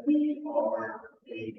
that we are a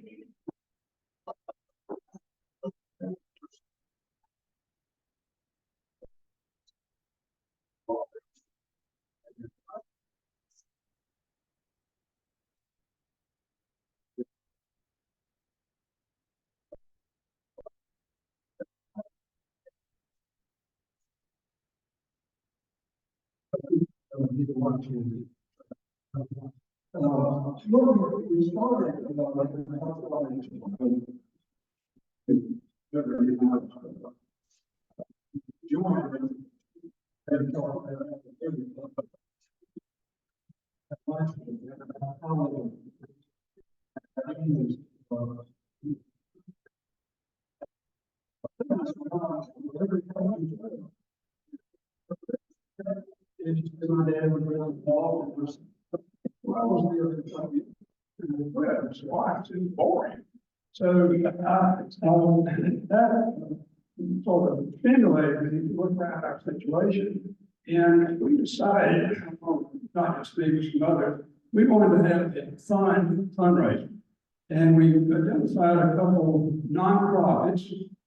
boring. So that sort of stimulated me to look at our situation. And we decided, not just me, but some others, we wanted to have a fundraiser. And we identified a couple of nonprofits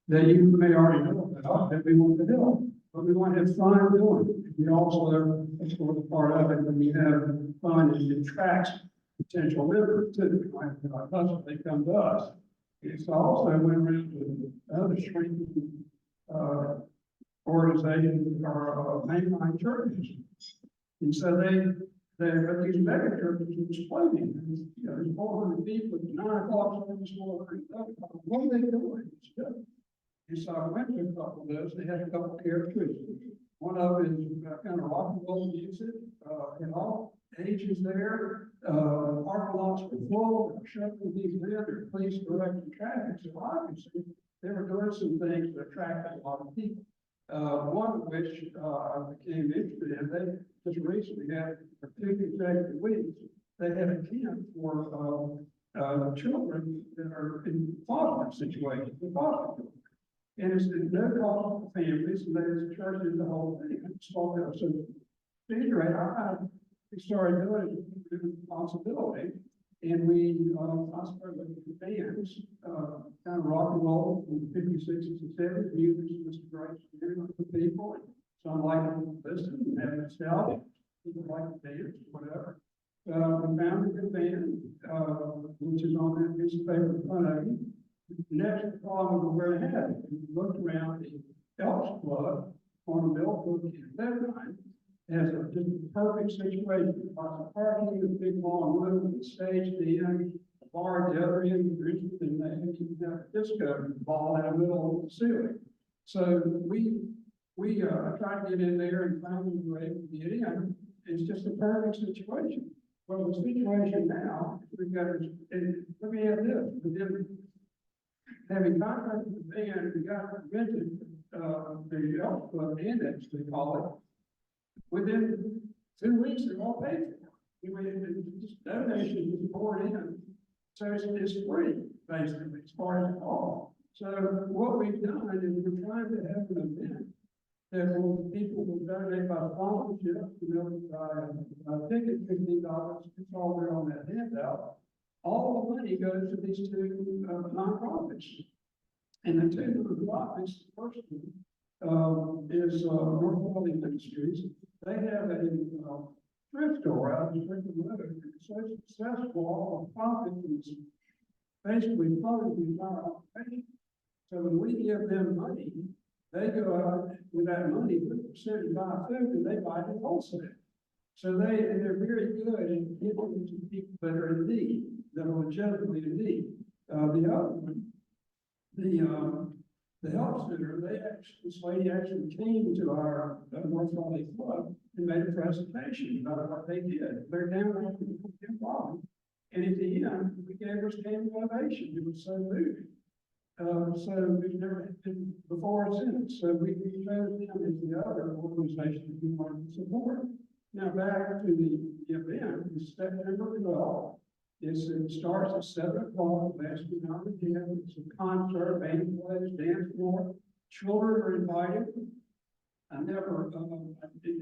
that you may already know about that we want to help. But we want to have fun doing it. We also, that's sort of part of it, when we have fun, it attracts potential members too. They come to us. And so I also went around to other shrinking organizations or mainline churches. And so these mega churches are exploding. And, you know, there's 400 people at 9 o'clock service, what are they doing? And so I went to a couple of those. They had a couple of characteristics. One of it is kind of rock and roll music, and all ages there. Parking lots were full. They were shuttling these men. They're police directing traffic. So obviously they were doing some things that attracted a lot of people. One of which I became interested in. They just recently had, for 2 consecutive weeks, they had a camp for children that are in foster situations, in foster children. And it's no cost for families, and there's churches, the whole thing. So, anyway, we started doing it with responsibility, and I started looking at bands, kind of rock and roll from the 50s, 60s, and 70s. Music was a great experience for people. Some like to listen and have nostalgia. People like to dance, whatever. We found a good band, which is on that piece of paper in front of you. The next problem we were having, we looked around the Elks Club on the Millbrook in Bedtime as just a perfect situation. Lots of parking, a big long room, the stage, the end, the bar at the other end, and they have a disco ball in the middle of the ceiling. So we tried to get in there and finally we were able to get in. It's just a perfect situation. Well, the situation now, we've got, let me add this. Having contracted with the band, we got rented the Elks Club index, they call it. Within 2 weeks, they're all paid for. Just donation is poured in. So it's free, basically, as far as the call. So what we've done is we're trying to have an event that people will donate by sponsorship, by ticket, $15. It's all there on that handout. All the money goes to these 2 nonprofits. And the 2 nonprofits, the first one is North Valley Ministries. They have a thrift store out in Strickland Road. It's so successful, all the profit is basically funding the entire operation. So when we give them money, they go out with that money, 50% and buy food, and they buy it wholesale. So they're very good in giving to people that are in need, that are legitimately in need. The other one, the health center, this lady actually came to our North Raleigh Club and made a presentation about what they did. They're down there in the problem. And at the end, we gave her a standing ovation. It was so moving. So we've never been before or since. So we chose them as the other organization that we wanted to support. Now back to the event, it's September 12th. It starts at 7 o'clock, lasts an hour and a half. It's a concert, band plays, dance floor. Children are invited.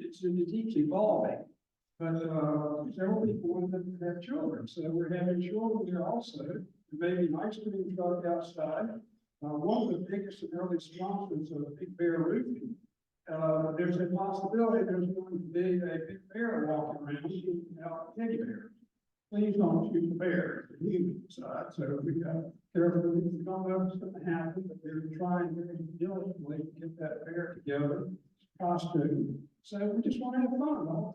It's evolving. But, several people wanted to have children, so we're having children here also. There may be an ice cream truck outside. One of the biggest and early sponsors of Big Bear Roofing. There's a possibility there's going to be a big bear walking around shooting out teddy bears. Please don't shoot the bear, the human side. So we got to carefully, we don't know what's going to happen, but they're trying very diligently to get that bear together, costume. So we just want to have fun.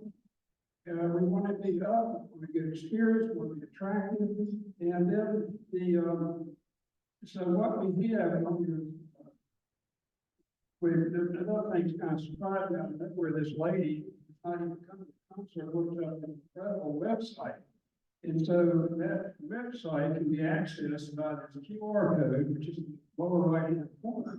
We want to be up, we want to get experience, we want to be attractive, and then so what we have on your another thing's kind of surprising, where this lady, not even coming to concert, looked up an incredible website. And so that website can be accessed by this QR code, which is in the lower right hand corner.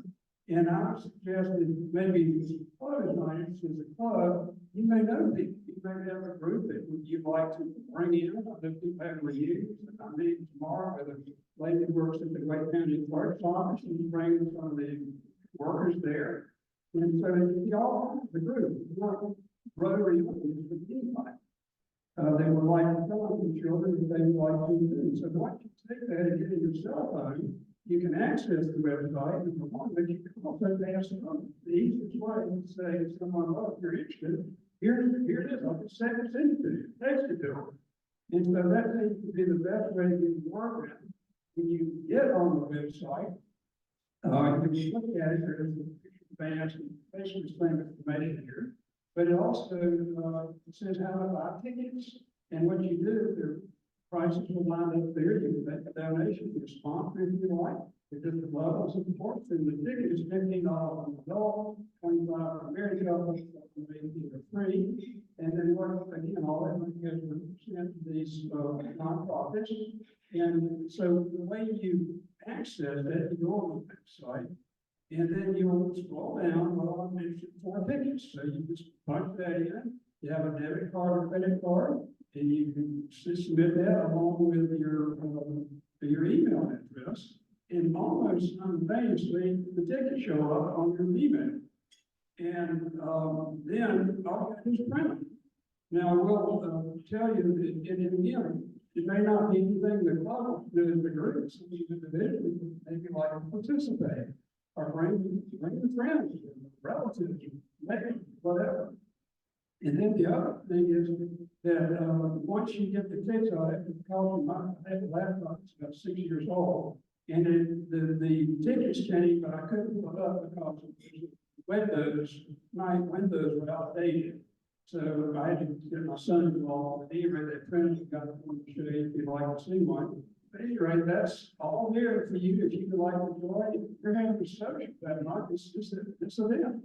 And I would suggest that maybe this club is not interested as a club, you may know people, you may have a group that you'd like to bring in. I know people have reunions, and I meet tomorrow with a lady who works at the Wake County Clerk's Office, and she's bringing some of the workers there. And so you all have the group, not Rotary, but anybody. They would like to tell the children that they would like to do. So once you take that and get in your cell phone, you can access the website, and but you can also ask them. The easiest way is to say to someone, "Oh, if you're interested, here it is. I'll just send it to you, text it to them." And so that seems to be the best way to get the word out. When you get on the website, if you look at it, there is a picture of bands and basically the same information here. But it also says how to buy tickets, and what you do, the prices will line up there. You can make a donation, you can sponsor if you like. It's just the levels of support. And the ticket is $15 on the adult, $25 for married couples, maybe for free. And then again, all that money goes to these nonprofits. And so the way you access that, you go on the website. And then you'll scroll down, well, I'm interested for tickets. So you just punch that in, you have a debit card or credit card, and you can submit that along with your email address. And almost simultaneously, the tickets show up on your email. And then all you have to do is print them. Now, I will tell you that, and again, it may not be anything the club do as a group, some of you individually maybe like to participate. Or bring the friends, relatives, maybe, whatever. And then the other thing is that once you get the tickets out, I have a laptop that's about 6 years old, and the tickets came, but I couldn't put up because Windows were outdated. So I had to get my son involved, and he read that print and got one to show you if you'd like to see one. But at any rate, that's all there for you if you would like to join. You're having a social that night. It's just this event.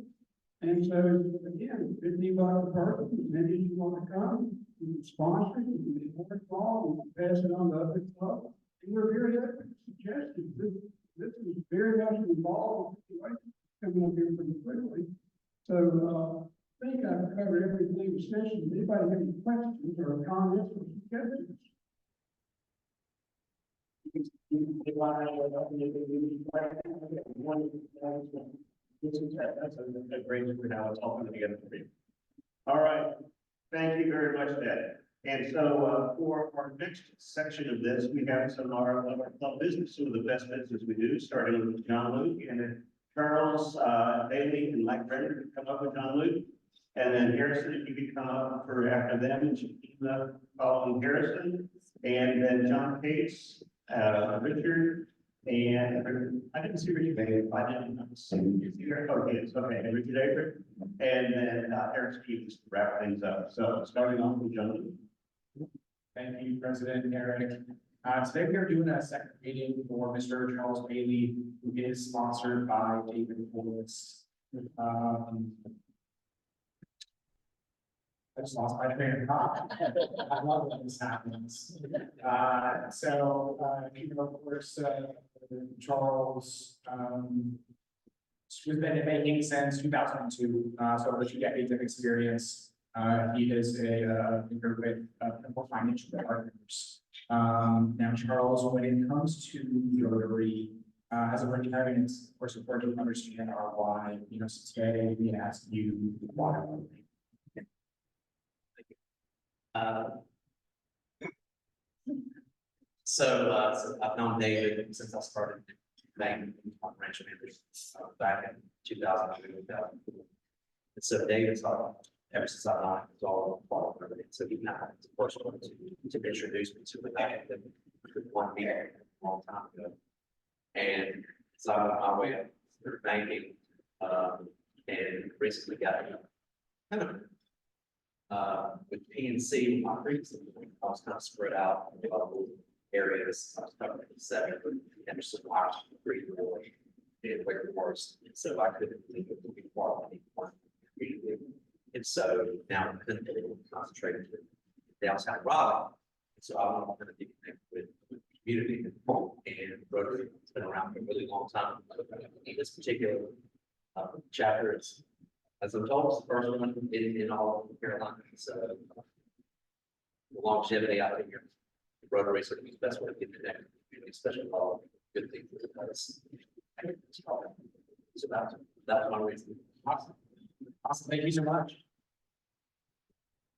And so again, $50 a person, maybe you want to come, you can sponsor it, you can be more involved, you can pass it on to other clubs. And we're very open to suggestions. This is very much involved coming up here pretty quickly. So I think I've covered everything essentially. Anybody have any questions or comments or suggestions? That's a great for now. It's all coming together for you. All right. Thank you very much, Ed. And so for our next section of this, we have some of our club business, some of the best business we do, starting with John Luke, and then Charles Bailey and Mike Brenner come up with John Luke. And then Harrison, if you could come up for after them, and Shakina following Harrison, and then John Cates, Richard, and I didn't see Richard Avery. I didn't see here. Oh, yes, okay, and Richard Avery, and then Eric Stevens to wrap things up. So starting off with John. Thank you, President Eric. Today we are doing a second reading for Mr. Charles Bailey, who is sponsored by David Willis. I just lost my train of thought. I love when this happens. Of course, Charles has been in banking since 2002, so over 2 decades of experience. He is a thinker with principal financial partners. Now, Charles, when it comes to Rotary, as a retiring, of course, important to understand our why. So today we ask you why Rotary. Uh, so I've known David since I started banking branch managers back in 2002. And so David's ever since I've known him, it's all involved with it. So he's not the first one to introduce me to the bank that one meeting a long time ago. And so I'm on my way up through banking, and recently got kind of with PNC, my previous, I was kind of spread out in multiple areas. I was covering 7, Henderson, Washington, Greenville, and Wake Forest. And so I couldn't leave it to be quality. And so now I'm going to concentrate on downtown Raleigh. And so I'm going to be connected with the community and Rotary. It's been around for a really long time. In this particular chapter, is, as I'm told, it's the first one in all of Carolina. So the longevity out here, Rotary is the best way to get connected, especially with all the good things that does. So that's one reason. Awesome. Awesome. Thank you so much.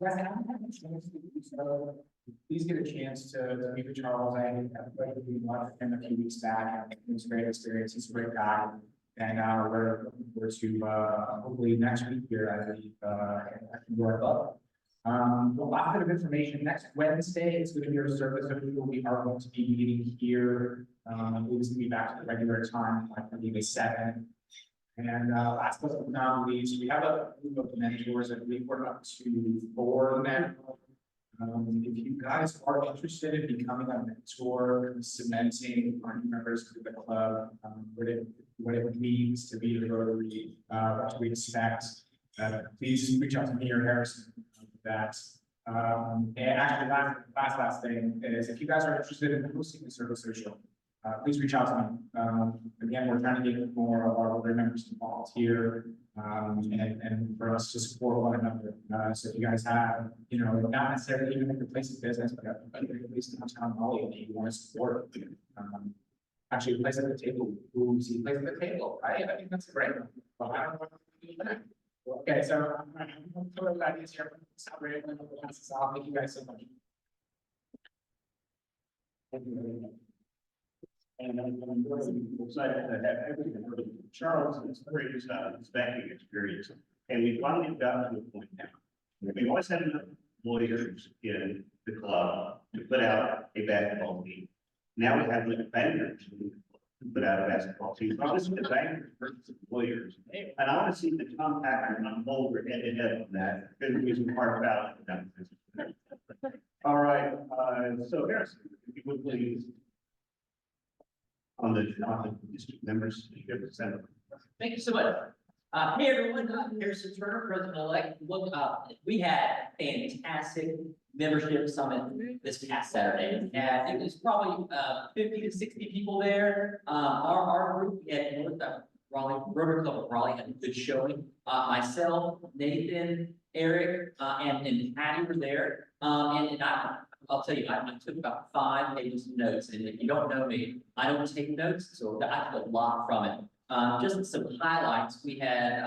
Guys, I haven't had a chance to, so please get a chance to meet with Charles. I watched him a few weeks back. It was a great experience. He's a great guy. And we're looking forward to hopefully next week here at the York Club. A lot bit of information. Next Wednesday is going to be our service. We are going to be meeting here. We're going to be back to the regular time, like maybe 7. And last but not least, we have a group of mentors. I believe we're up to 4 now. If you guys are interested in becoming a mentor, cementing our members to the club, what it means to be the Rotary, what we expect, please reach out to me or Harrison for that. And actually, last thing is, if you guys are interested in hosting the service social, please reach out to me. Again, we're trying to get more of our Rotary members to volunteer, and for us to support one another. So if you guys have, not necessarily even a place of business, but a place downtown Raleigh that you want to support, actually a place at the table. Ooh, see, place at the table, right? I think that's great. Well, I don't know what to do that. Okay, so I'm going to throw that in here. Thank you guys so much. Thank you very much. And I'm really excited to have everything. Charles is great his banking experience, and we finally got to a point now. We've always had enough lawyers in the club to put out a basketball team. Now we have enough bankers to put out a basketball team. So this is the bankers versus the lawyers, and I want to see the Tom Packer unfold your head to head on that. Because we some hard balance. All right, so Harrison, if you would please. On the district members, Thank you so much. Hey everyone, I'm Harrison Turner, President-elect. Look, we had a fantastic membership summit this past Saturday. And it was probably 50 to 60 people there. Our group at Raleigh Rotary Club of Raleigh had a good showing. Myself, Nathan, Eric, and Patty were there. And I'll tell you, I took about 5 pages of notes, and if you don't know me, I don't take notes, so I took a lot from it. Just some highlights. We had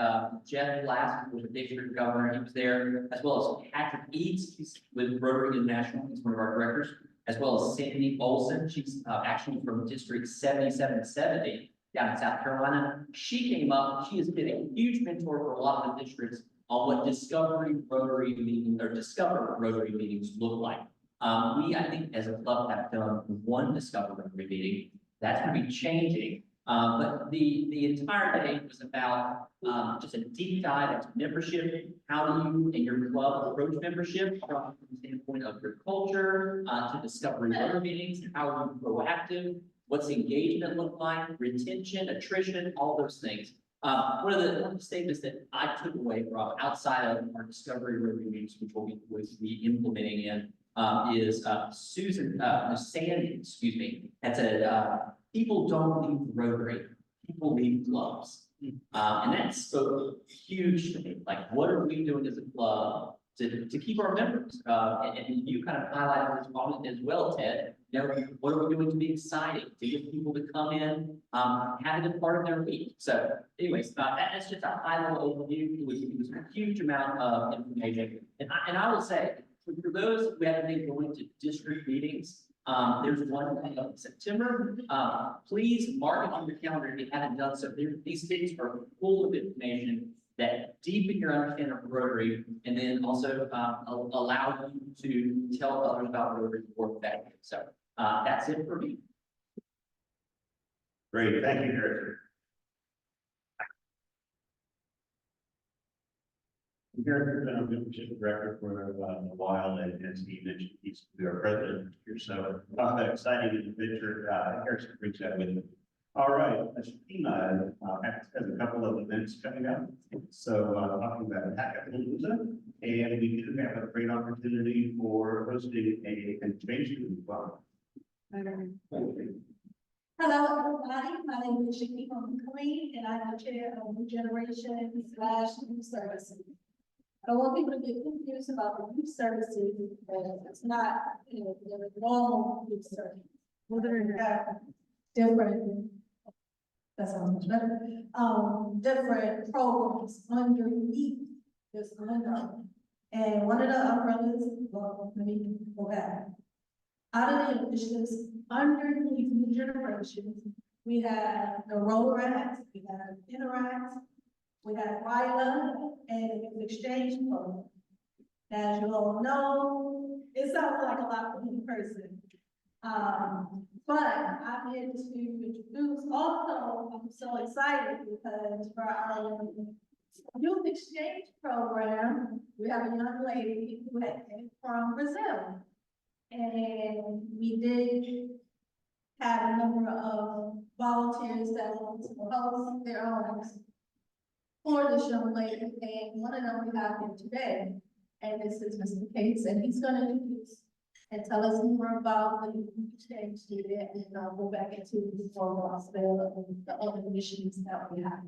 Jeff Glass, who was the district governor, he was there, as well as Patrick Eads, he's with Rotary International, he's one of our directors, as well as Sandy Olson, she's actually from District 7770 down in South Carolina. She came up, she has been a huge mentor for a lot of the districts on what Discover Rotary meetings look like. We, I think, as a club have done 1 Discover Rotary meeting. That's going to be changing. But the entire day was about just a deep dive into membership. How do you and your club approach membership from the standpoint of your culture to Discovery Rotary meetings? How are you proactive? What's engagement look like? Retention, attrition, all those things. One of the statements that I took away from outside of our Discovery Rotary meetings, which we'll be implementing in, is Sandy, excuse me, that said, people don't leave Rotary, people leave clubs. And that spoke huge to me. Like, what are we doing as a club to keep our members? And you kind of highlighted this moment as well, Ted. What are we doing to be exciting, to get people to come in, have it as part of their week? So anyways, that's just a high level overview. It was a huge amount of information. And I will say, So for those who haven't been going to district meetings, there's one coming up in September. Please mark it on your calendar if you haven't done so. These things are full of information that deepen your understanding of Rotary, and then also allow you to tell others about Rotary work that way. So that's it for me. Great, thank you, Harrison. Harrison's been a membership director for a while, and as he mentioned, he's our president here. So talk about exciting adventure. Harrison brings that with him. All right, Shima has a couple of events coming up. So talking about Hackathon, and we do have a great opportunity for hosting a convention as well. Hello, everybody. My name is Shakima McLean, and I'm the chair of New Generation / Youth Services. I don't want people to get confused about the youth services, because it's not, the normal youth service. We're going to have different, that sounds much better, different programs underneath this umbrella. And one of the umbrellas, well, let me go back. Out of the initiatives underneath New Generation, we have the Rotary, we have Interact, we have Raleigh, and the exchange program. As you all know, it sounds like a lot for one person. But I'm here to introduce also, I'm so excited because for our youth exchange program, we have a young lady who came from Brazil. And we did have a number of volunteers that want to host their own for this young lady, and one of them we have here today. And this is Mr. Cates, and he's gonna introduce and tell us more about the exchange student, and I'll go back into the formal spell and the other initiatives that we have.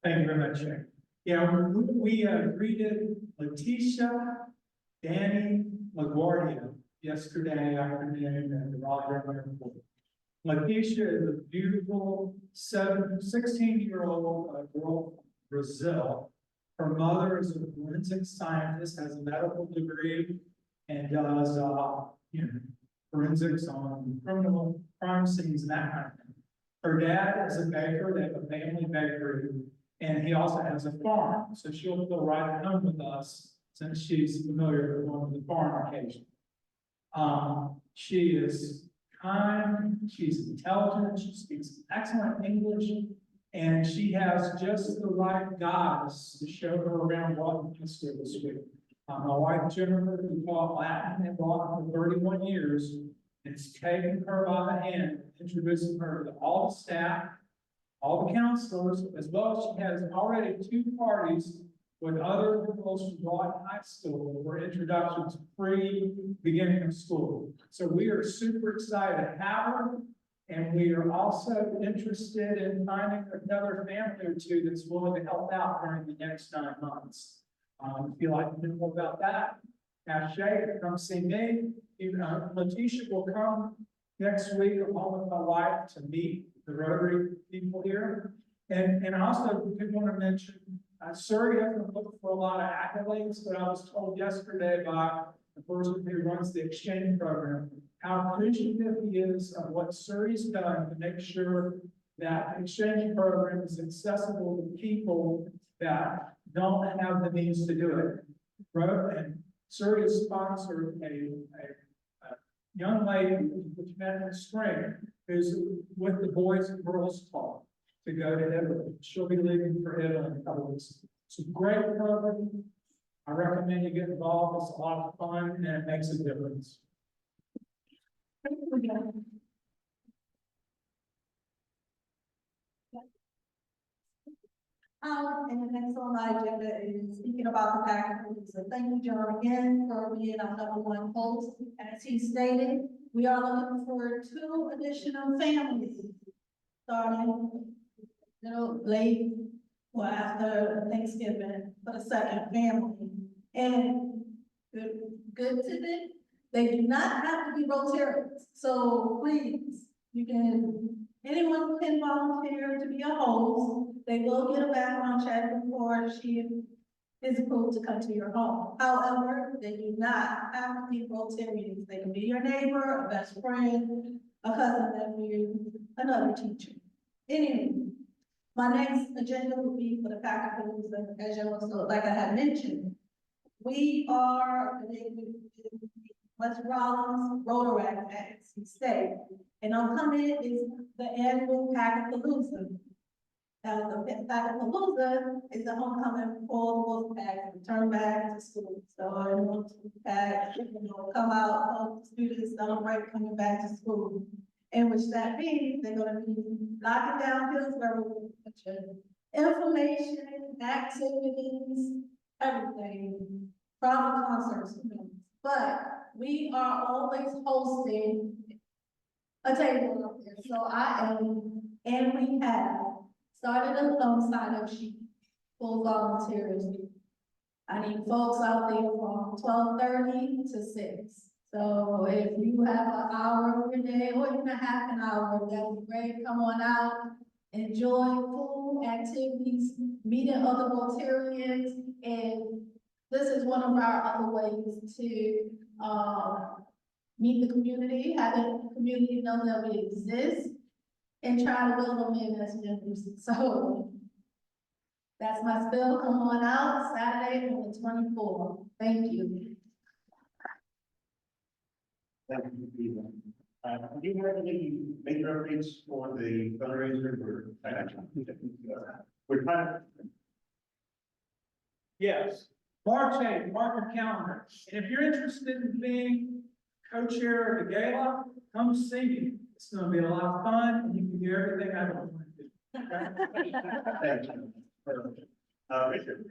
Thank you very much, Shay. Yeah, we greeted Letitia, Danny LaGuardia yesterday afternoon at the Raleigh Rotary. Letitia is a beautiful 16-year-old girl from Brazil. Her mother is a forensic scientist, has a medical degree, and does forensics on criminal crime scenes and that kind of thing. Her dad is a baker, they have a family bakery, and he also has a farm, so she'll feel right at home with us since she's familiar with going to the farm occasionally. She is kind, she's intelligent, she speaks excellent English, and she has just the right guys to show her around Washington this week. My wife Jennifer, who taught Latin and Latin for 31 years, is taking her by the hand, introducing her to all the staff, all the counselors, as well as she has already 2 parties with other girls from Raleigh High School for introductions pre-beginning of school. So we are super excited to have her, and we are also interested in finding another family or 2 that's willing to help out during the next 9 months. If you'd like to know more about that, ask Shay to come see me. Letitia will come next week along with my wife to meet the Rotary people here. And I also did want to mention, Surrey doesn't look for a lot of accolades, but I was told yesterday by the person who runs the exchange program how appreciative he is of what Surrey's done to make sure that the exchange program is accessible to people that don't have the means to do it. And Surrey has sponsored a young lady, which met in the spring, who's with the Boys and Girls Club to go to Italy. She'll be leaving for Italy in a couple weeks. It's a great program. I recommend you get involved. It's a lot of fun and it makes a difference. And the next on my agenda is speaking about the hackathon. So thank you, John, again, for being our #1 host. As he stated, we are looking for 2 additional families starting late or after Thanksgiving for the second family. And good to them, they do not have to be Rotarians. So please, anyone can volunteer to be a host. They will get a background check before she is approved to come to your home. However, they do not have to be Rotarians. They can be your neighbor, a best friend, a cousin, nephew, another teacher. Anyway, my next agenda would be for the Packapalooza, as you also, like I had mentioned. We are West Raleigh Rotary as you say, and upcoming is the annual Packapalooza. Now, the Packapalooza is the homecoming for the Wolfpack, return back to school. So I want to pack, come out, help students celebrate coming back to school. And which that means they're gonna be locking down Hillsborough with a bunch of information, activities, everything, from concerts. But we are always hosting a table up there. So I am, and we have started a sign up sheet for volunteers. I need folks out there from 12:30 to 6. So if you have an hour of your day or even a half an hour, that would be great. Come on out, enjoy food, activities, meeting other Rotarians. And this is one of our other ways to meet the community, have the community know that we exist, and try to build them in as members. So that's my spill. Come on out Saturday on the 24th. Thank you. Thank you, Steve. Do you have any major updates for the fundraiser or? We're kind of. Yes, March 8th, mark your calendar. And if you're interested in being co-chair of the gala, come see me. It's gonna be a lot of fun, and you can do everything I don't want to do. Thank you. Richard.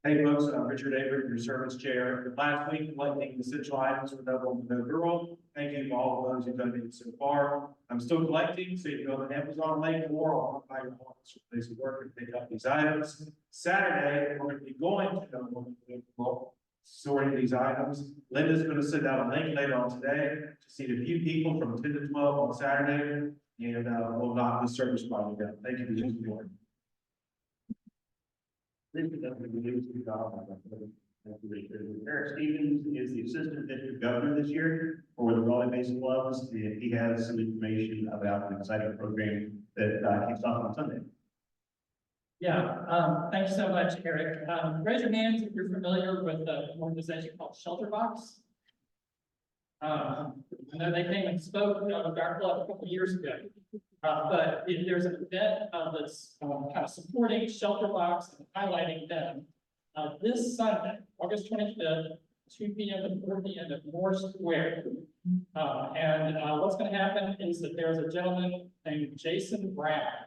Hey folks, Richard Avery, your service chair. Last week, collecting essential items for No Woman, No Girl. Thank you to all of those who've done it so far. I'm still collecting, so you can go to Amazon link or I'll buy your office or place of work and pick up these items. Saturday, we're going to be going to No Woman, No Girl, sorting these items. Linda's going to send out a link later on today to see a few people from 10 to 12 on Saturday, and we'll knock the service body down. Thank you for your support. Eric Stevens is the assistant district governor this year for the Raleigh Basin Clubs, and he has some information about an exciting program that kicks off on Sunday. Yeah, thank you so much, Eric. Raise your hands if you're familiar with the organization called Shelter Box. I know they came and spoke at our club a couple of years ago. But if there's an event that's kind of supporting Shelter Box and highlighting them, this Sunday, August 25th, 2 p.m. to 4 p.m. at Moore Square. What's going to happen is that there's a gentleman named Jason Brown.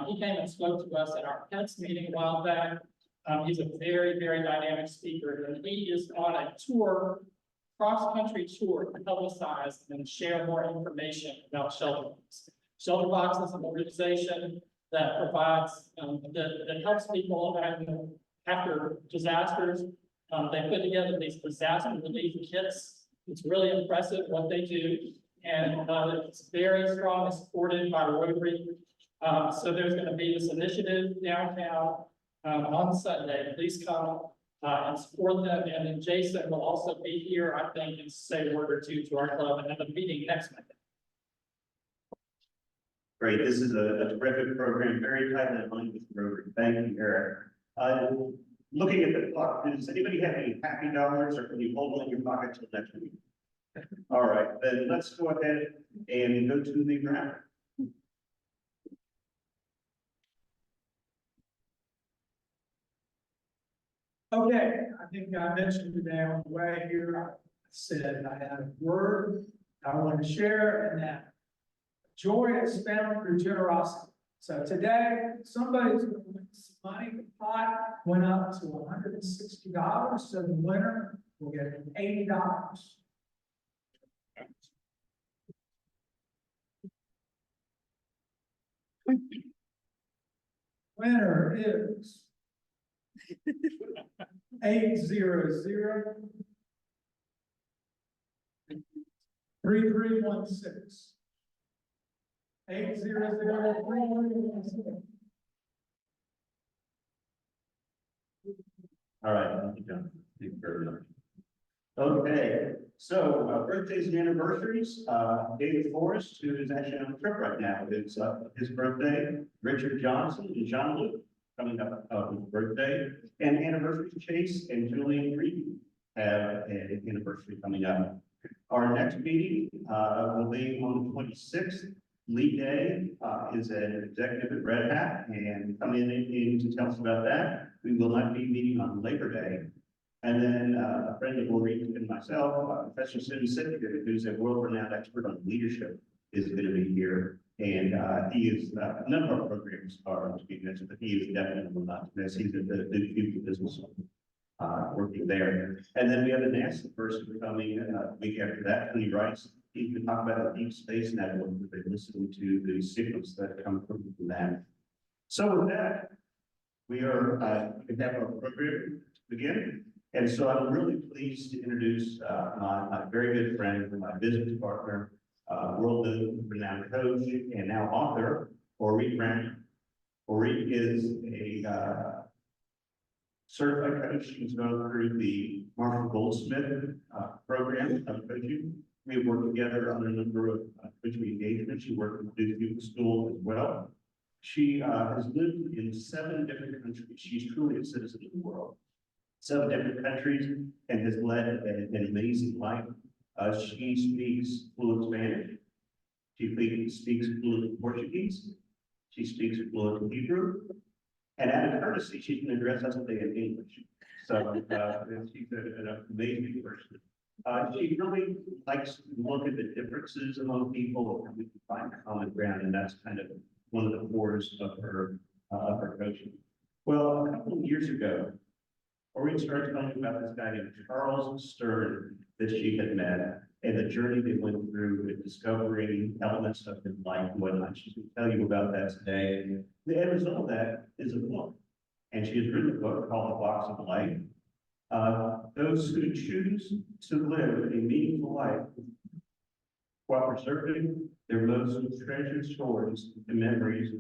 He came and spoke to us at our PETS meeting a while back. He's a very, very dynamic speaker, and he is on a tour, cross-country tour, to publicize and share more information about Shelter Box. Shelter Box is an organization that provides, that helps people after disasters. They put together these disaster relief kits. It's really impressive what they do. And it's very strongly supported by Rotary. So there's going to be this initiative downtown on Sunday. Please come and support them. And then Jason will also be here, I think, and say a word or two to our club and have a meeting next Monday. Great, this is a terrific program, very tightly aligned with Rotary. Thank you, Eric. Looking at the clock, does anybody have any happy dollars, or can you hold them in your pocket till next week? All right, then let's go ahead and go to the ground. Okay, I think I mentioned today on the way here, I said I had a word I want to share, and that joy is found through generosity. So today, somebody's going to win some money. The pot went up to $160, so the winner will get $80. Winner is 800 3316. 800-3316. All right, thank you, John. Thank you very much. Okay, so birthdays and anniversaries, David Forrest, who is actually on a trip right now, it's his birthday. Richard Johnson and John Luke coming up his birthday, and anniversaries. Chase and Julian Reed have an anniversary coming up. Our next meeting will be on the 26th. Lee Day is an executive at Red Hat, and coming in to tell us about that. We will not be meeting on Labor Day. And then a friend of Orit and myself, Professor Susan Sitka, who's a world-renowned expert on leadership, is going to be here. And he is, none of our programs are to be mentioned, but he is definitely not this. He's at the Future Business School, working there. And then we have a NASA person coming week after that, Tony Rice. He can talk about the deep space network. We've been listening to the signals that come from that. So with that, we are, we have our program to begin. And so I'm really pleased to introduce my very good friend, my business partner, world-renowned coach, and now author, Orit Ramler. Orit is a certified coach. She's gone through the Marshall Goldsmith program of coaching. We have worked together on a number of coaching engagements. She worked with the Duke School as well. She has lived in 7 different countries. She's truly a citizen of the world. 7 different countries, and has led an amazing life. She speaks fluent Spanish. She speaks fluent Portuguese. She speaks fluent Hebrew. And out of courtesy, she's going to address us today in English. So she's an amazing person. She really likes to look at the differences among people and we can find common ground, and that's kind of one of the cores of her coaching. Well, a couple of years ago, Orit started telling me about this guy named Charles Stern that she had met and the journey they went through with discovering elements of his life and whatnot. She's going to tell you about that today. The end result of that is a book. And she has written a book called The Box of Life. Those who choose to live a meaningful life while preserving their most treasured stories and memories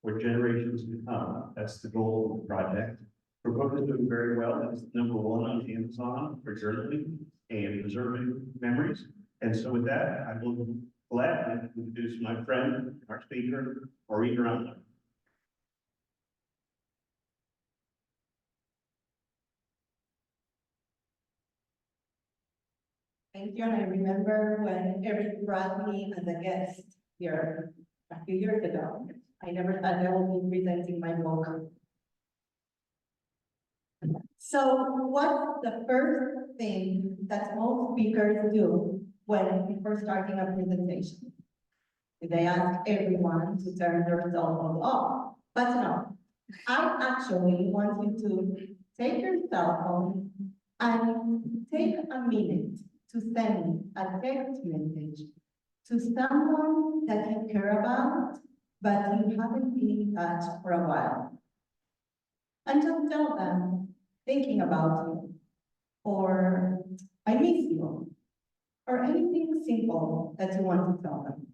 for generations to come. That's the goal of the project. Her book is doing very well. It's #1 on Amazon for journaling and preserving memories. And so with that, I will gladly introduce my friend, our speaker, Orit Ramler. Thank you, and I remember when Eric brought me as a guest here a few years ago. I never thought I would be presenting my book. So what's the first thing that most speakers do when before starting a presentation? They ask everyone to turn their cell phone off, but no. I actually want you to take your cell phone and take a minute to send a text message to someone that you care about, but you haven't been in touch for a while. And just tell them, thinking about you, or I miss you, or anything simple that you want to tell them.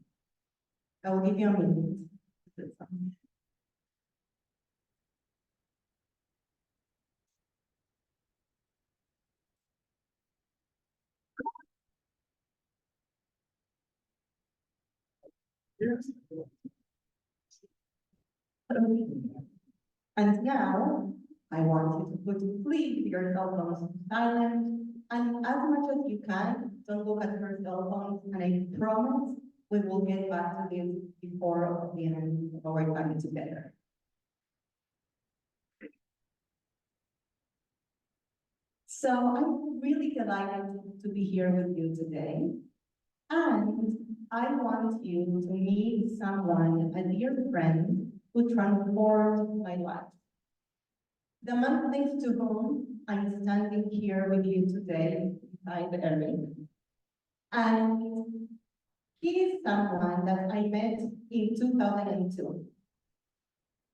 I will give you a minute. And now, I want you to please your cell phones silent, and as much as you can, don't look at your cell phones, and I promise we will get back to this before the end of our time together. So I'm really delighted to be here with you today. And I want you to meet someone, a dear friend, who transformed my life. The man thanks to whom I'm standing here with you today beside Eric. And he is someone that I met in 2002.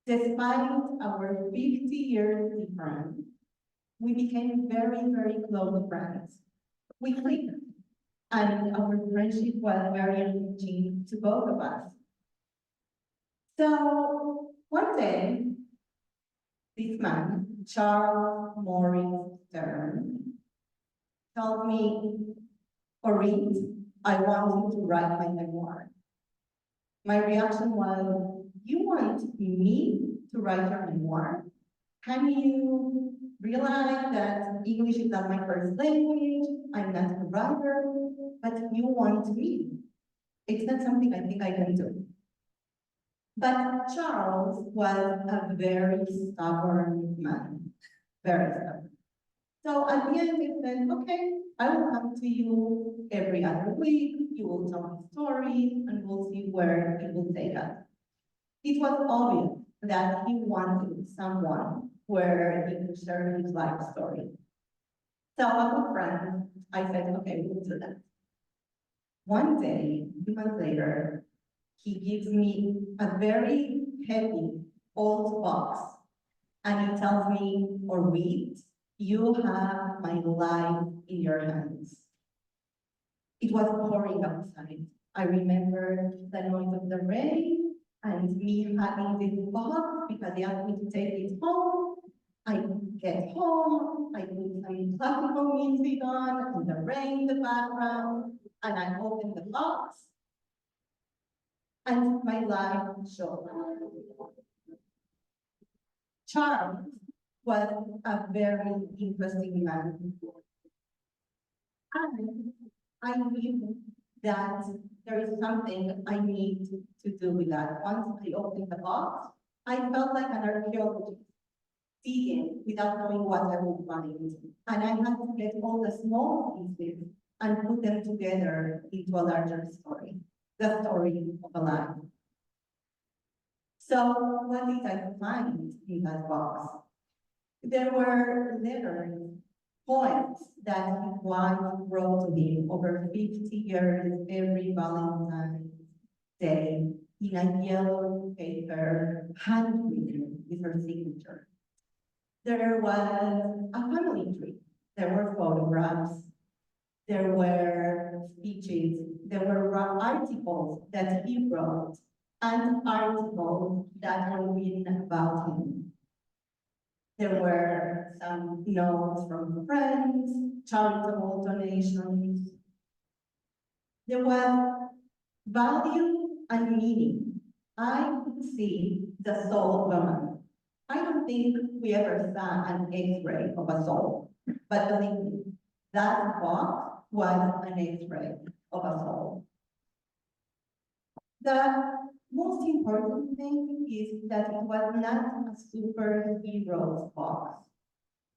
Despite our 50 years difference, we became very, very close friends. We clicked. And our friendship was very enriching to both of us. So one day, this man, Charles Morris Stern, told me, Orit, I want you to write my memoir. My reaction was, you want me to write your memoir? Can you realize that English is not my first language? I'm not a writer, but you want me. It's not something I think I can do. But Charles was a very stubborn man, very stubborn. So at the end, he said, okay, I will come to you every other week. You will tell me stories and we'll see where it will take us. It was obvious that he wanted someone where he could share his life story. So as a friend, I said, okay, we'll do that. One day, 2 months later, he gives me a very heavy old box and he tells me, Orit, you have my life in your hands. It was pouring outside. I remember the noise of the rain and me having this box because they asked me to take it home. I get home, I put some classical music on and the rain in the background, and I open the box and my life showed up. Charles was a very interesting man. And I knew that there is something I need to do with that. Once I opened the box, I felt like an archaeologist, digging without knowing what I would find. And I had to get all the small pieces and put them together into a larger story, the story of a life. So what did I find in that box? There were letters, poems that his wife wrote to him over 50 years every Valentine's Day in a yellow paper, handwritten with her signature. There was a family tree. There were photographs. There were speeches. There were articles that he wrote and articles that were written about him. There were some notes from friends, charitable donations. There was value and meaning. I could see the soul of a man. I don't think we ever saw an X-ray of a soul, but believe me, that box was an X-ray of a soul. The most important thing is that it was not a superhero's box.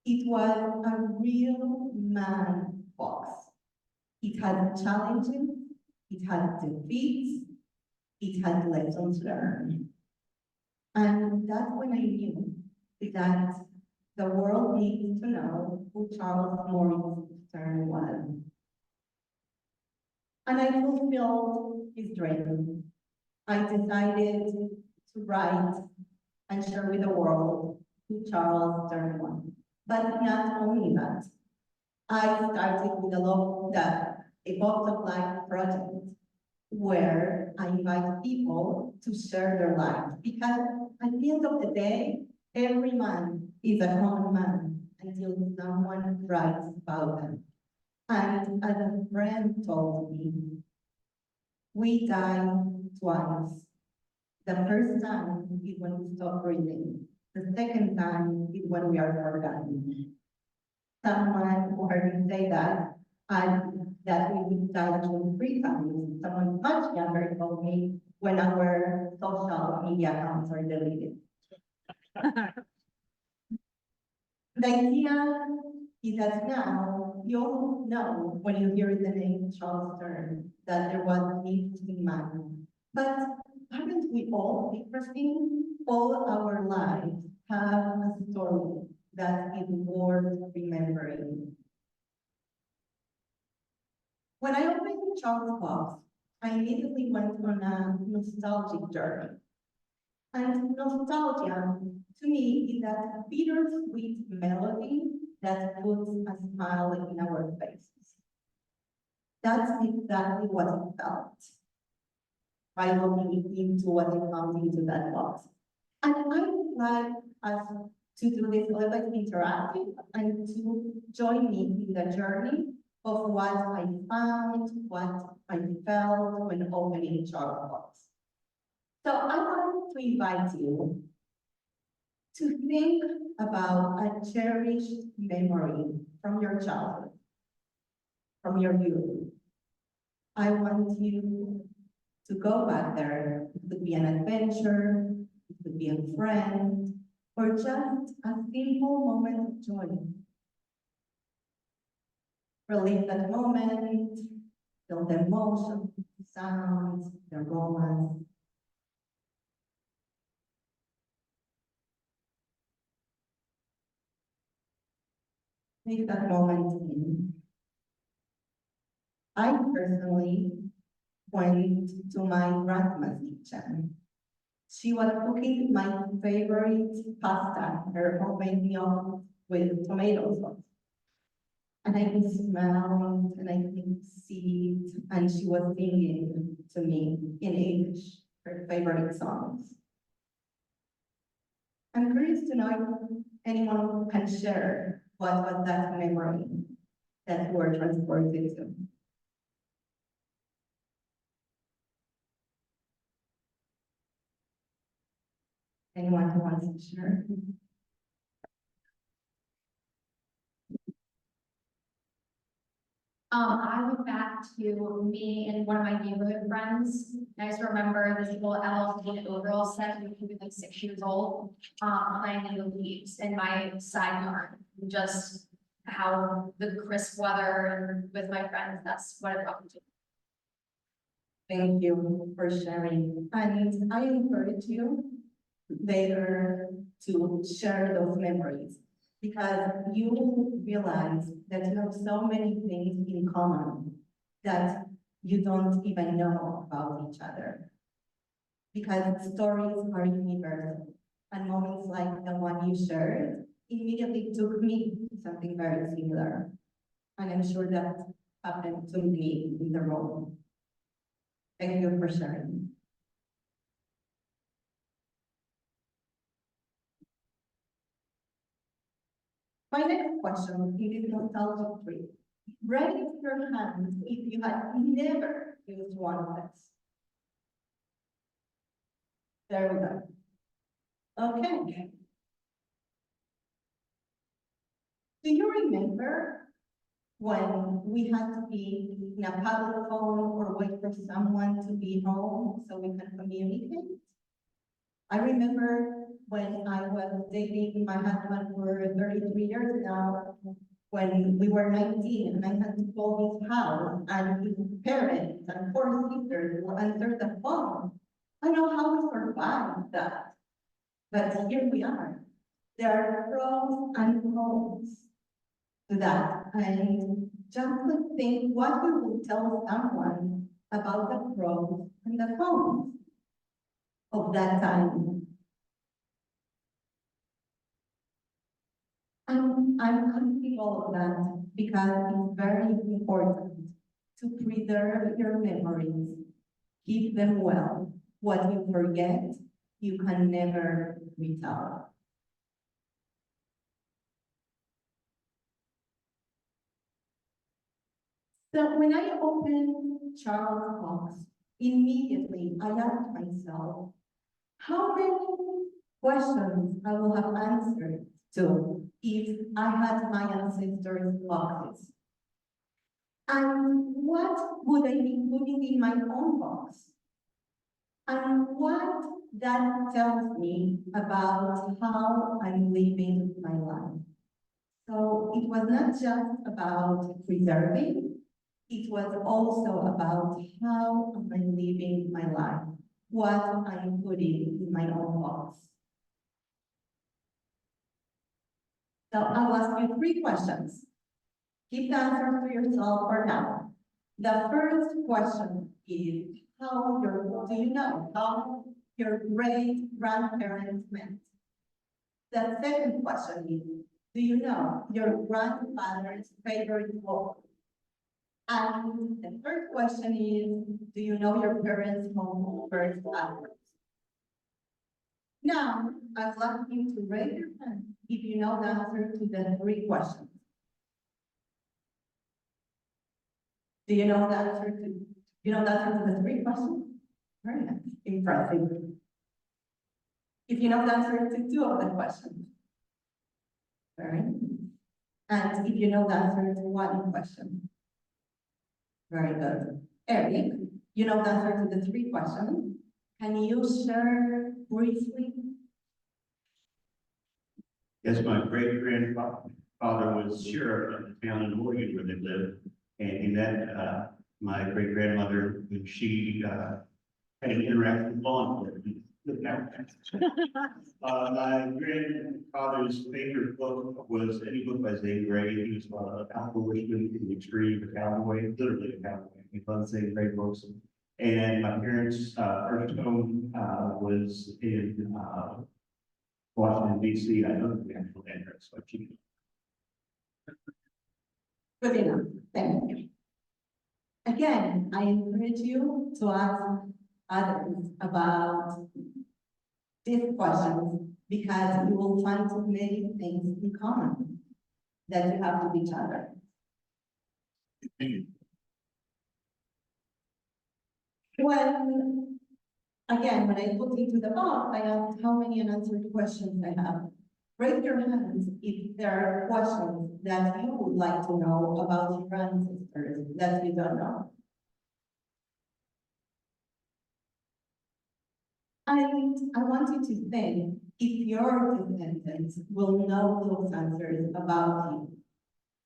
It was a real man box. It had challenges, it had defeats, it had lessons learned. And that's when I knew that the world needs to know who Charles Morris Stern was. And I fulfilled his dream. I decided to write and share with the world who Charles Stern was. But not only that, I started with a Box of Life project where I invite people to share their lives. Because at the end of the day, every man is a common man until someone writes about them. And as a friend told me, we die twice. The first time is when we stop breathing. The second time is when we are forgotten. Someone who heard me say that, and that we die actually 3 times. Someone much younger told me when our social media accounts are deleted. The idea is that now you all know when you hear the name Charles Stern that there was an interesting man. But aren't we all interesting? All our lives have a story that is worth remembering. When I opened Charles' box, I immediately went on a nostalgic journey. And nostalgia, to me, is that bittersweet melody that puts a smile in our faces. That's exactly what I felt by looking into what I found into that box. And I would like us to do this a little bit interactive and to join me in the journey of what I found, what I felt when opening Charles box. So I want to invite you to think about a cherished memory from your childhood, from your youth. I want you to go back there. It could be an adventure, it could be a friend, or just a simple moment of joy. Relive that moment, feel the emotion, the sounds, the aromas. Take that moment in. I personally went to my grandma's kitchen. She was cooking my favorite pasta, her homemade meal with tomato sauce. And I could smell and I could see it, and she was singing to me in English, her favorite songs. I'm curious to know if anyone can share what was that memory that you were transported to. Anyone who wants to share? I went back to me and one of my neighborhood friends. I just remember this little LLC overall set, we were like 6 years old, playing in the leaves in my side yard. Just how the crisp weather and with my friends, that's what it brought me to. Thank you for sharing. And I encourage you later to share those memories, because you will realize that you have so many things in common that you don't even know about each other. Because stories are universal, and moments like the one you shared immediately took me to something very similar. And I'm sure that happened to me in the room. Thank you for sharing. My next question is nostalgia free. Raise your hand if you had never used one of this. There we go. Okay. Do you remember when we had to be in a public phone or wait for someone to be home so we can communicate? I remember when I was dating my husband for 33 years now, when we were 19 and I had to call his house and his parents and 4 sisters will answer the phone. I know how we survived that, but here we are. There are pros and cons to that, and just to think what we would tell someone about the pros and the cons of that time. I'm asking all of that because it's very important to preserve your memories, keep them well. What you forget, you can never retell. So when I opened Charles' box, immediately I asked myself, how many questions I will have answered to if I had my ancestors' boxes? And what would I be putting in my own box? And what that tells me about how I'm living my life. So it was not just about preserving, it was also about how am I living my life, what I'm putting in my own box. So I'll ask you 3 questions. Keep the answers to yourself for now. The first question is, do you know how your great-grandparents met? The second question is, do you know your grandfather's favorite book? And the third question is, do you know your parents' home first address? Now, I'd like you to raise your hand if you know the answer to the three questions. Do you know the answer to, the three questions? Very nice, impressive. If you know the answer to two of the questions. Very nice. And if you know the answer to one question. Very good. Eric, you know the answer to the three questions. Can you share briefly? Yes, my great grandfather was sheriff of the town in Oregon where they lived. And in that, my great grandmother, when she, had an interaction with law enforcement. My grandfather's favorite book was any book by Zane Grey. He was a outdoorsman in the extreme, a cowboy, literally a cowboy. He loved Zane Grey books. And my parents' first home was in Washington, D.C. I know the actual address, but you know. Good enough, thank you. Again, I encourage you to ask others about these questions because you will find many things in common that you have with each other. When I looked into the box, I asked how many unanswered questions I have. Raise your hands if there are questions that you would like to know about your ancestors that you don't know. And I want you to think if your descendants will know those answers about you.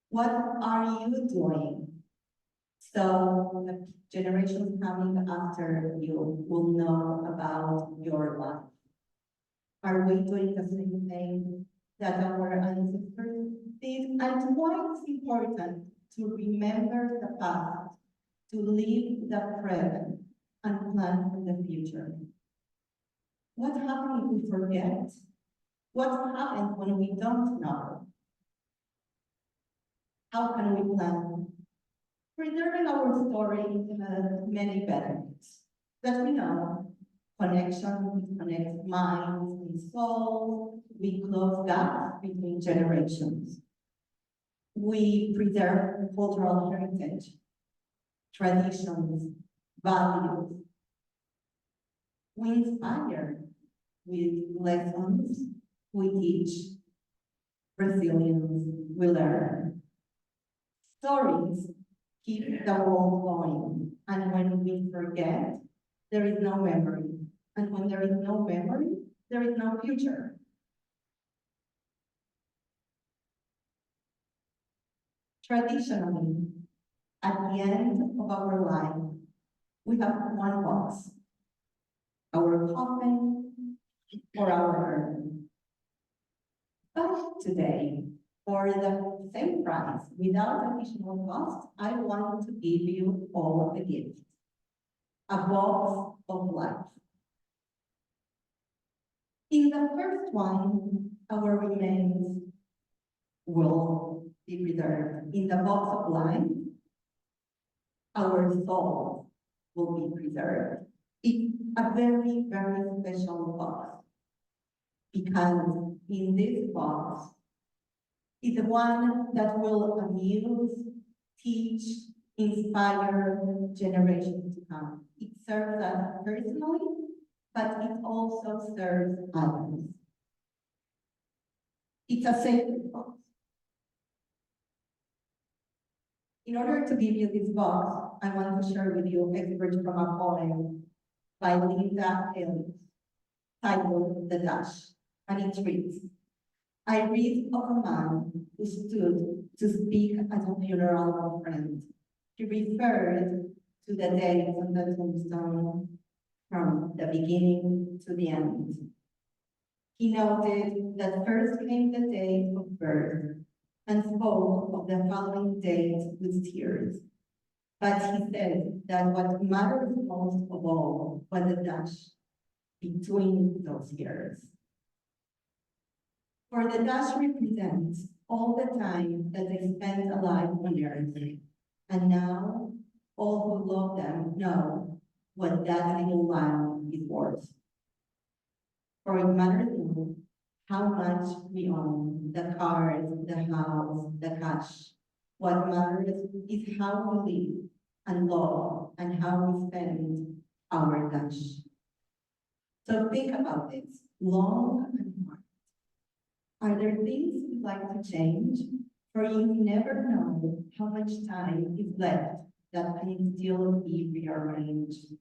What are you doing? So the generations coming after you will know about your life. Are we doing the same thing that our ancestors did? And why it's important to remember the past, to live the present, and plan for the future? What happens if we forget? What happens when we don't know? How can we plan? Preserving our story has many benefits that we know. Connection, we connect minds and souls, we close gaps between generations. We preserve cultural heritage, traditions, values. We inspire with lessons, we teach, resilience, we learn. Stories keep the world going, and when we forget, there is no memory. And when there is no memory, there is no future. Traditionally, at the end of our life, we have one box, our coffin or our urn. But today, for the same price, without additional cost, I want to give you all of the gifts. A box of life. In the first one, our remains will be preserved. In the box of life, our soul will be preserved. It's a very, very special box because in this box is the one that will amuse, teach, inspire generations to come. It serves us personally, but it also serves others. It's a sacred box. In order to give you this box, I want to share with you excerpts from a poem by Linda Ellis, titled The Dash, and it reads, I read of a man who stood to speak at a funeral of a friend. He referred to the days on the tombstone from the beginning to the end. He noted that first came the day of birth and spoke of the following days with tears. But he said that what matters most of all was the dash between those years. For the dash represents all the time that they spent alive on earth. And now, all who love them know what that little line is worth. For it matters not how much we own, the cars, the house, the cash. What matters is how we live and love and how we spend our cash. So think about this, long and hard. Are there things you'd like to change? For you never know how much time is left that can still be rearranged.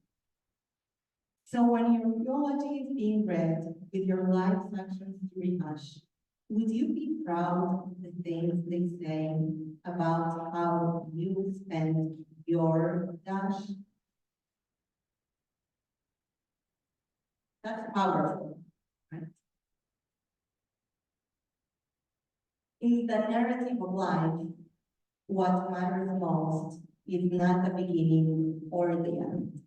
So when your eulogy is being read with your life's actions to rehash, would you be proud of the things they say about how you spend your dash? That's powerful, right? In the narrative of life, what matters most is not the beginning or the end.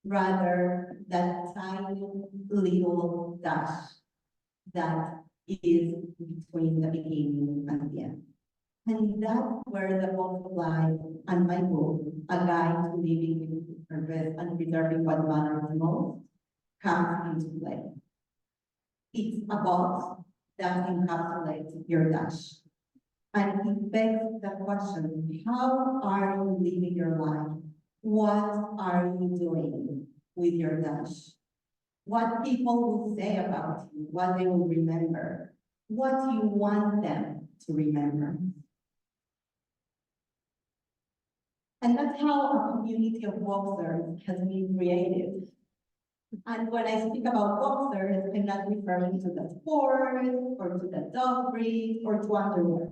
Rather, that tiny little dash that is between the beginning and the end. And that's where the book of life and my book, A Guide to Living with Purpose and Preserving What Matters Most, comes into play. It's a box that encapsulates your dash. And it begs the question, how are you living your life? What are you doing with your dash? What people will say about you, what they will remember, what you want them to remember. And that's how a community of boxers has been created. And when I speak about boxers, I'm not referring to the sport, or to the dog breed, or to underwear.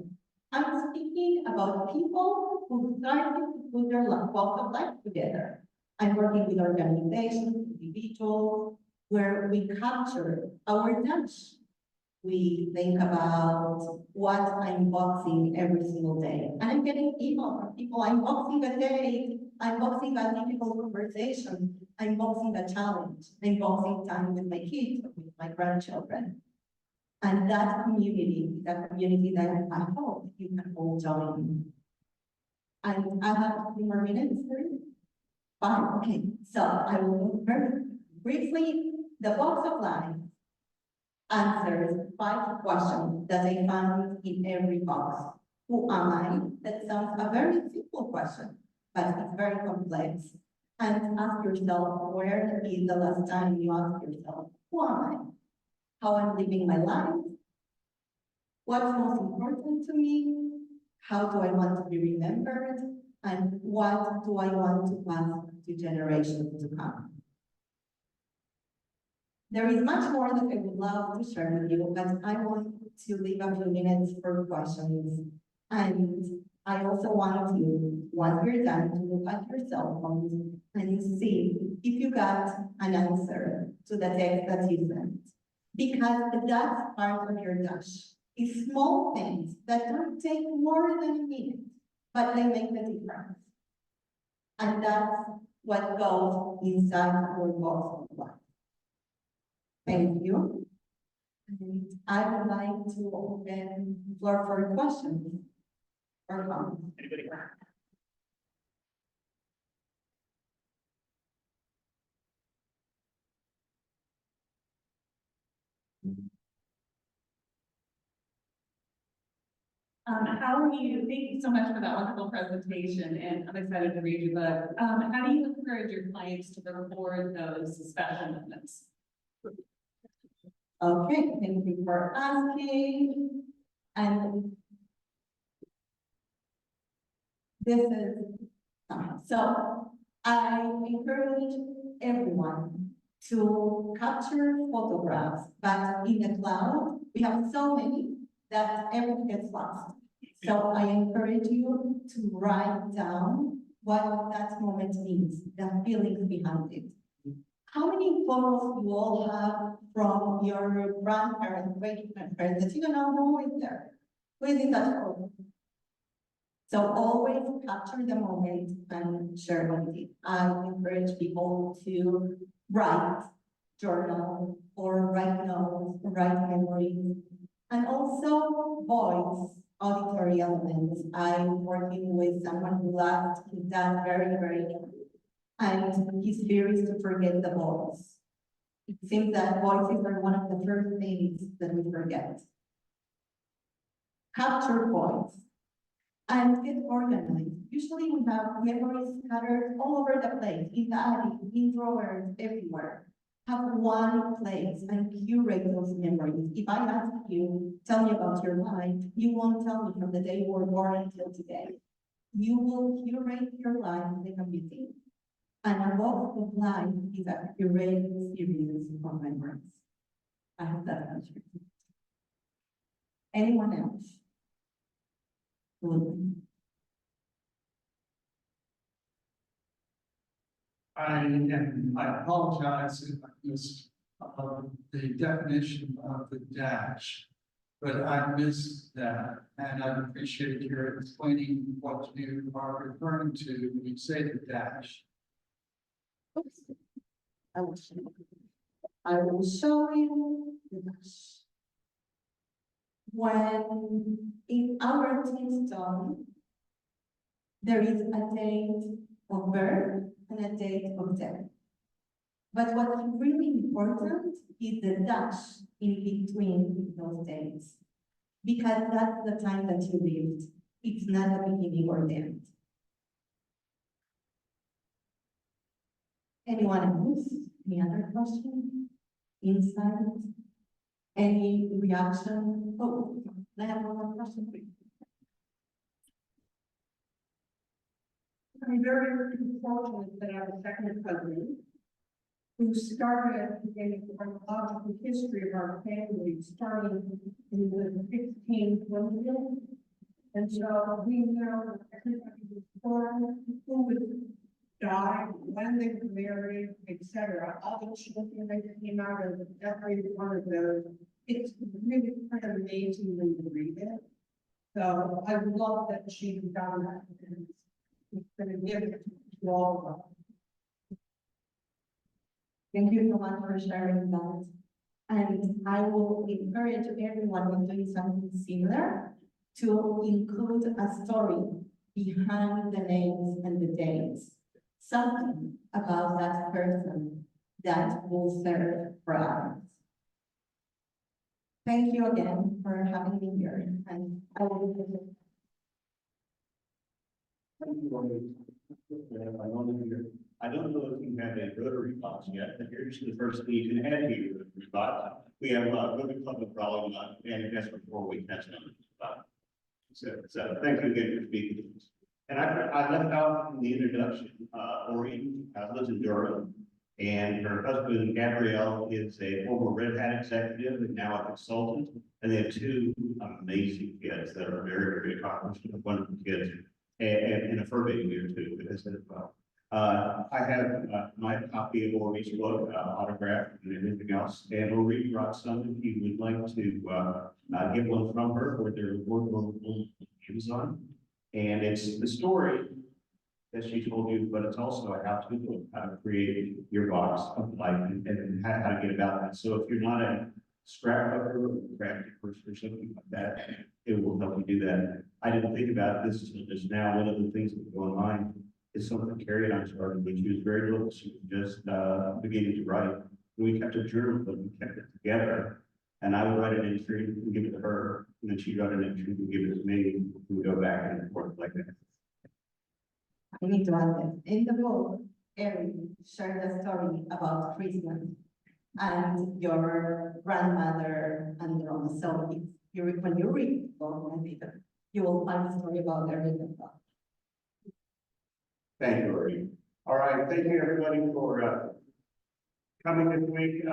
I'm speaking about people who started to put their walk of life together. I'm working with organizations, individuals, where we capture our dash. We think about what I'm boxing every single day. And I'm getting email from people, I'm boxing a day, I'm boxing a difficult conversation, I'm boxing a challenge, I'm boxing time with my kids, or with my grandchildren. And that community is a community that I hope you can all join. And I have 3 more minutes, 5, okay. So I will go very briefly. The box of life answers 5 questions that I found in every box. Who am I? That sounds a very simple question, but it's very complex. And ask yourself, where is the last time you asked yourself, who am I? How I'm living my life? What's most important to me? How do I want to be remembered? And what do I want to pass to generations to come? There is much more that I would love to share with you, but I want to leave a few minutes for questions. And I also want you, once you're done, to look at your cell phones and see if you got an answer to the text that you sent. Because that's part of your dash. It's small things that don't take more than a minute, but they make the difference. And that's what goes inside our box of life. Thank you. And I would like to open the floor for questions or comments. Anybody? How are you, thank you so much for that wonderful presentation, and I'm excited to read your book. How do you encourage your clients to record those special moments? Okay, thank you for asking. And this is, so I encourage everyone to capture photographs, but in the cloud, we have so many that everything gets lost. So I encourage you to write down what that moment means, the feelings behind it. How many photos you all have from your grandparents, great-grandparents that you don't know who is there? Who is in that photo? So always capture the moment and share it. I encourage people to write, journal, or write notes, write memories, and also voice, auditory celebratory elements. I'm working with someone who lost his dad very, very young. And his fear is to forget the voice. It seems that voices are one of the first things that we forget. Capture voice and get organized. Usually we have memories scattered all over the place, in the attic, in drawers, everywhere. Have one place and curate those memories. If I ask you, tell me about your life, you won't tell me from the day you were born until today. You will curate your life like a museum. And a book of life is a curated series of memories. I hope that answers. Anyone else? I apologize if I missed the definition of the dash, but I missed that, and I appreciate your explaining what you are referring to when you say the dash. Oops. I will show you the dash. When in our tombstone, there is a date of birth and a date of death. But what's really important is the dash in between those dates, because that's the time that you lived. It's not the beginning or the end. Anyone else? Any other question? Insight? Any reaction? Oh, I have one more question for you. I'm very fortunate that I have a second cousin who started in the chronological history of our family, starting in the 1600s. And so we know everybody was born, who was died, when they were married, etc. All the children that came out of every one of those. It's really kind of amazing when you read it. So I love that she's done that. It's going to give it to all of us. Thank you so much for sharing that. And I will encourage everyone who's doing something similar to include a story behind the names and the dates. Something about that person that will serve for others. Thank you again for having me here. And I will I don't know if you have a Rotary box yet, but here's the first thing you can add to your Rotary box. We have a Rotary Club of Raleigh, and that's before we test on it. So thank you again for speaking to us. And I left out in the introduction, Orit lives in Durham, and her husband Gabrielle is a former Red Hat executive and now a consultant, and they have two amazing kids that are very, very accomplished, wonderful kids, and a fur baby or two with us as well. I have my copy of Orit's book, autographed and everything else, and Orit brought some if you would like to get one from her, or their award on Amazon. And it's the story that she told you, but it's also a how-to book, how to create your box of life and how to get about that. So if you're not a scrapbooker or a crafty person or something like that, it will help you do that. I didn't think about this until just now. One of the things that go online is something Carrie and I started when she was very little. She was just beginning to write. We kept a journal, but we kept it together. And I would write an entry and give it to her, and then she'd write an entry and give it to me, and we go back and forth like that. I need to add this. In the book, Erin shared a story about Christmas and your grandmother and your own. So if when you read the book, you will find a story about Erin as well. Thank you, Orit. All right, thank you everybody for coming this week.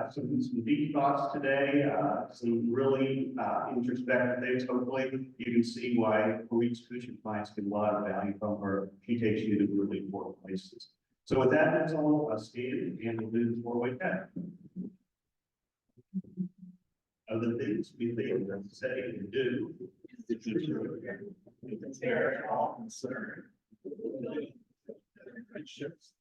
Some deep thoughts today, some really introspective things. Hopefully you can see why Orit's coaching clients get a lot of value from her. She takes you to really important places. So with that, that's all stated, and we'll do the four-way test. Other things we think to say and do. They're all concerned. Friendships.